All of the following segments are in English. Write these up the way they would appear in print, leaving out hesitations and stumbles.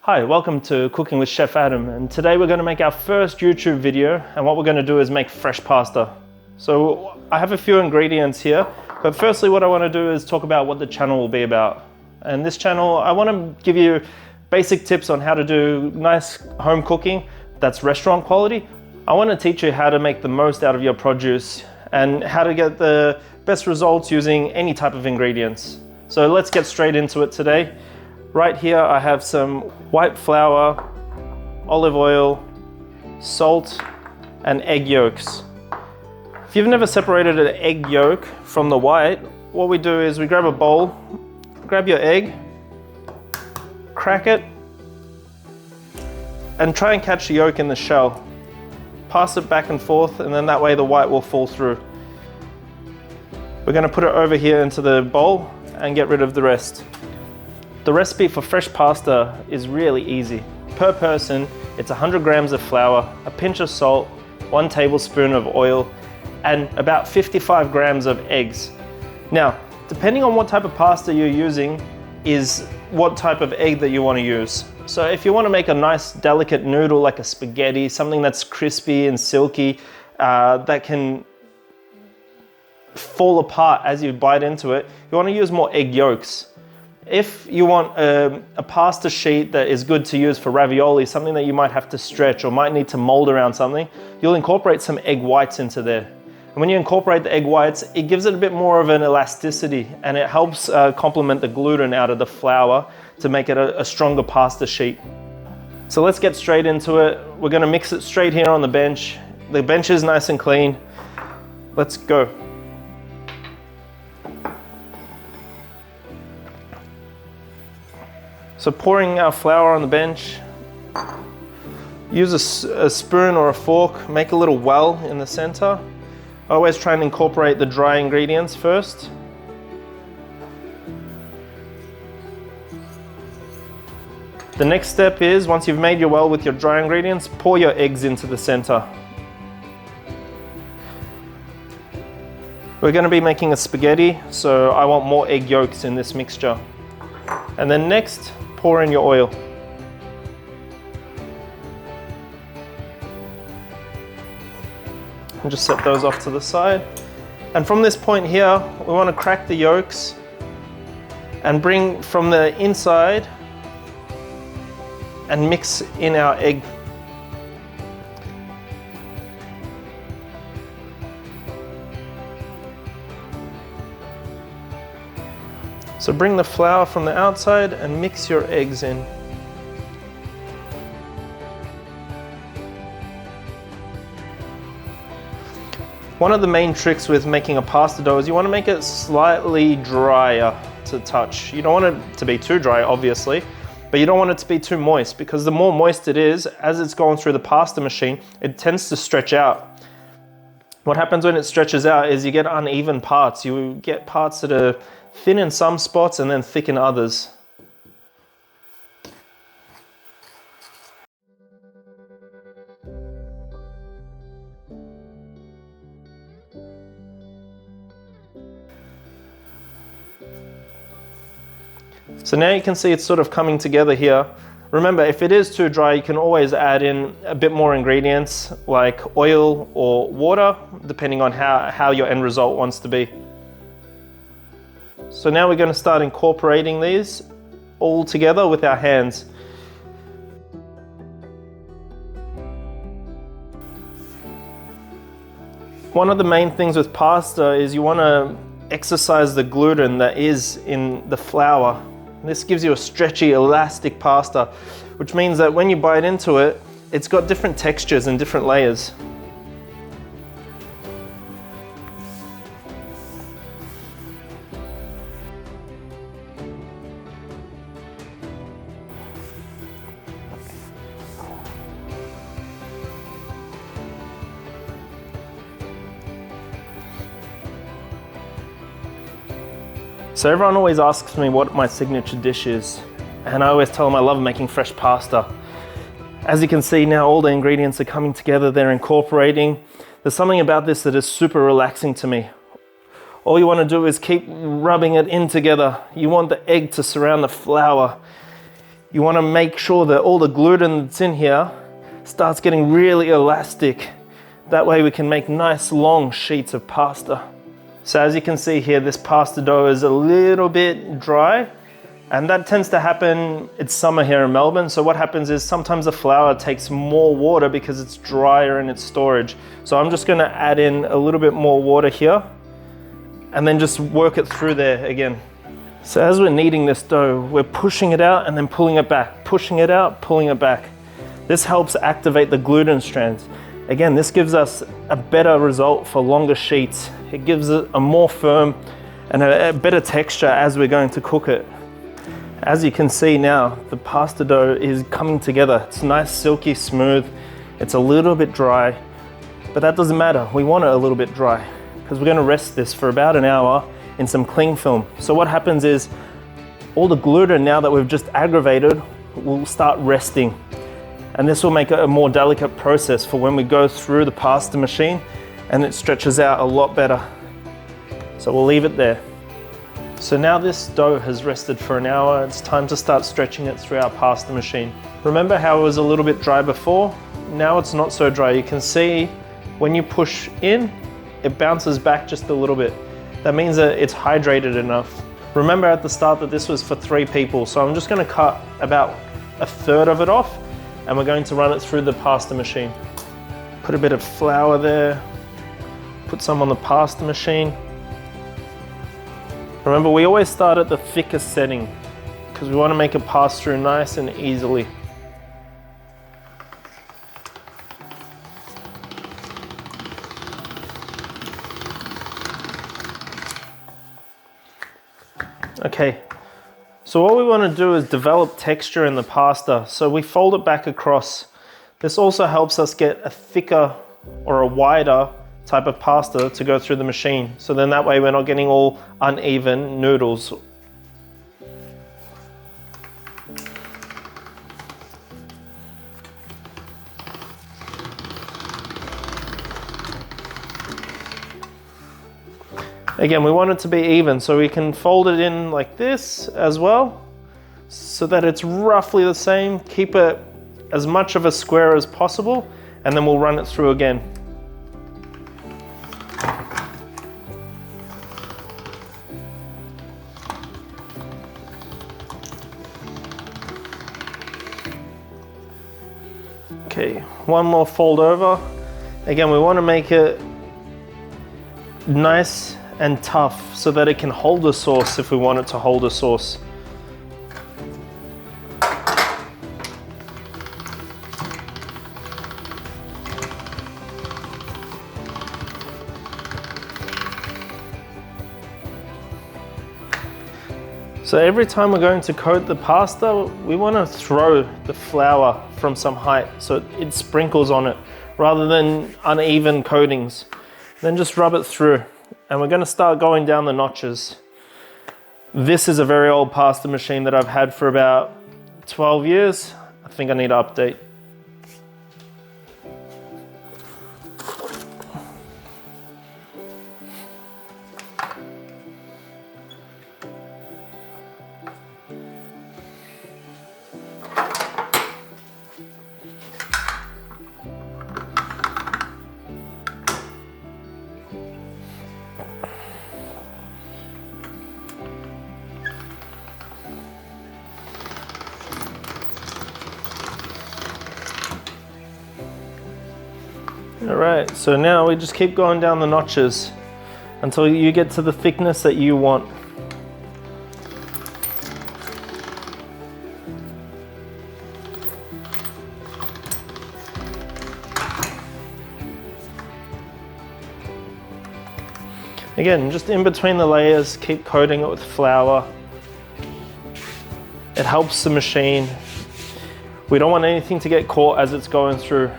Hi, welcome to Cooking with Chef Adam, and today we're going to make our first YouTube video, and what we're going to do is make fresh pasta. So I have a few ingredients here, but firstly what I want to do is talk about what the channel will be about. And this channel, I want to give you basic tips on how to do nice home cooking that's restaurant quality. I want to teach you how to make the most out of your produce and how to get the best results using any type of ingredients. So let's get straight into it today. Right here I have some white flour, olive oil, salt, and egg yolks. If you've never separated an egg yolk from the white, what we do is we grab a bowl, grab your egg, crack it, and try and catch the yolk in the shell. Pass it back and forth, and then that way the white will fall through. We're going to put it over here into the bowl and get rid of the rest. The recipe for fresh pasta is really easy. Per person, it's 100 grams of flour, a pinch of salt, 1 tablespoon of oil, and about 55 grams of eggs. Now, depending on what type of pasta you're using is what type of egg that you want to use. So if you want to make a nice delicate noodle like a spaghetti, something that's crispy and silky, that can fall apart as you bite into it, you want to use more egg yolks. If you want a pasta sheet that is good to use for ravioli, something that you might have to stretch or might need to mold around something, you'll incorporate some egg whites into there. And when you incorporate the egg whites, it gives it a bit more of an elasticity, and it helps complement the gluten out of the flour to make it a stronger pasta sheet. So let's get straight into it. We're going to mix it straight here on the bench. The bench is nice and clean. Let's go. So pouring our flour on the bench, use a spoon or a fork, make a little well in the center. Always try and incorporate the dry ingredients first. The next step is, once you've made your well with your dry ingredients, pour your eggs into the center. We're going to be making a spaghetti, so I want more egg yolks in this mixture. And then next, pour in your oil. And just set those off to the side. And from this point here, we want to crack the yolks and bring from the inside and mix in our egg. So bring the flour from the outside and mix your eggs in. One of the main tricks with making a pasta dough is you want to make it slightly drier to touch. You don't want it to be too dry, obviously, but you don't want it to be too moist, because the more moist it is, as it's going through the pasta machine, it tends to stretch out. What happens when it stretches out is you get uneven parts. You get parts that are thin in some spots and then thick in others. So now you can see it's sort of coming together here. Remember, if it is too dry, you can always add in a bit more ingredients like oil or water, depending on how your end result wants to be. So now we're going to start incorporating these all together with our hands. One of the main things with pasta is you want to exercise the gluten that is in the flour. This gives you a stretchy, elastic pasta, which means that when you bite into it, it's got different textures and different layers. So everyone always asks me what my signature dish is, and I always tell them I love making fresh pasta. As you can see now, all the ingredients are coming together, they're incorporating. There's something about this that is super relaxing to me. All you want to do is keep rubbing it in together. You want the egg to surround the flour. You want to make sure that all the gluten that's in here starts getting really elastic. That way we can make nice long sheets of pasta. So as you can see here, this pasta dough is a little bit dry, and that tends to happen. It's summer here in Melbourne, so what happens is sometimes the flour takes more water because it's drier in its storage. So I'm just gonna add in a little bit more water here and then just work it through there again. So as we're kneading this dough, we're pushing it out and then pulling it back, pushing it out, pulling it back. This helps activate the gluten strands. Again, this gives us a better result for longer sheets. It gives it a more firm and a better texture as we're going to cook it. As you can see now, the pasta dough is coming together. It's nice, silky, smooth. It's a little bit dry, but that doesn't matter. We want it a little bit dry because we're gonna rest this for about an hour in some cling film. So what happens is all the gluten now that we've just aggravated will start resting. And this will make it a more delicate process for when we go through the pasta machine, and it stretches out a lot better. So we'll leave it there. So now this dough has rested for an hour, it's time to start stretching it through our pasta machine. Remember how it was a little bit dry before? Now it's not so dry. You can see when you push in, it bounces back just a little bit. That means that it's hydrated enough. Remember at the start that this was for 3 people, so I'm just gonna cut about a third of it off, and we're going to run it through the pasta machine. Put a bit of flour there, put some on the pasta machine. Remember, we always start at the thickest setting because we want to make it pass through nice and easily. Okay, so what we want to do is develop texture in the pasta. So we fold it back across. This also helps us get a thicker or a wider type of pasta to go through the machine. So then that way we're not getting all uneven noodles. Again, we want it to be even, so we can fold it in like this as well, so that it's roughly the same. Keep it as much of a square as possible, and then we'll run it through again. Okay, one more fold over. Again, we want to make it nice and tough so that it can hold the sauce if we want it to hold the sauce. So every time we're going to coat the pasta, we want to throw the flour from some height so it sprinkles on it rather than uneven coatings. Then just rub it through, and we're going to start going down the notches. This is a very old pasta machine that I've had for about 12 years. I think I need to update. All right, so now we just keep going down the notches until you get to the thickness that you want. Again, just in between the layers, keep coating it with flour. It helps the machine. We don't want anything to get caught as it's going through.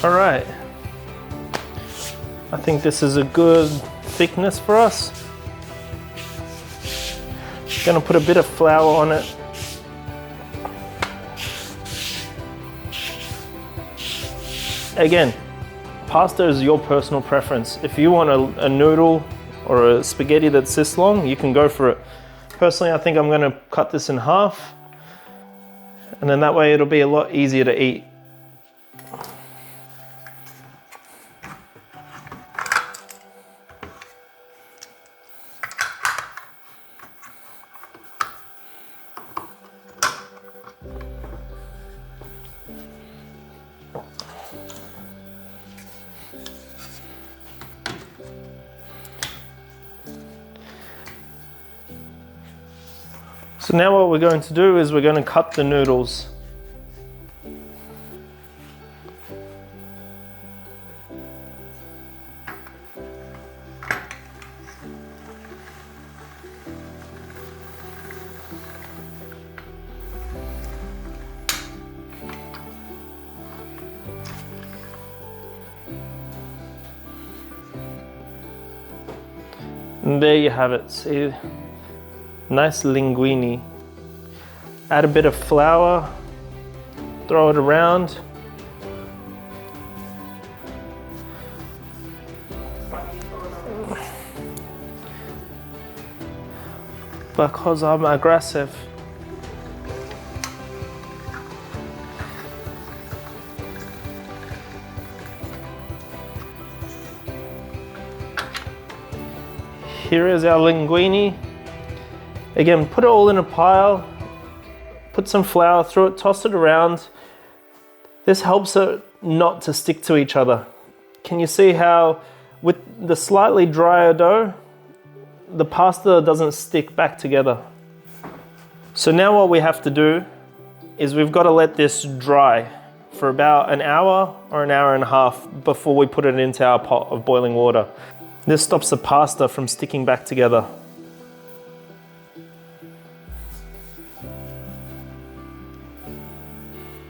All right, I think this is a good thickness for us. Gonna put a bit of flour on it. Again, pasta is your personal preference. If you want a noodle or a spaghetti that's this long, you can go for it. Personally, I think I'm gonna cut this in half, and then that way it'll be a lot easier to eat. So now what we're going to do is we're going to cut the noodles. And there you have it. See? Nice linguine. Add a bit of flour, throw it around. Because I'm aggressive. Here is our linguine. Again, put it all in a pile, put some flour through it, toss it around. This helps it not to stick to each other. Can you see how with the slightly drier dough, the pasta doesn't stick back together? So now what we have to do is we've got to let this dry for about an hour or an hour and a half before we put it into our pot of boiling water. This stops the pasta from sticking back together.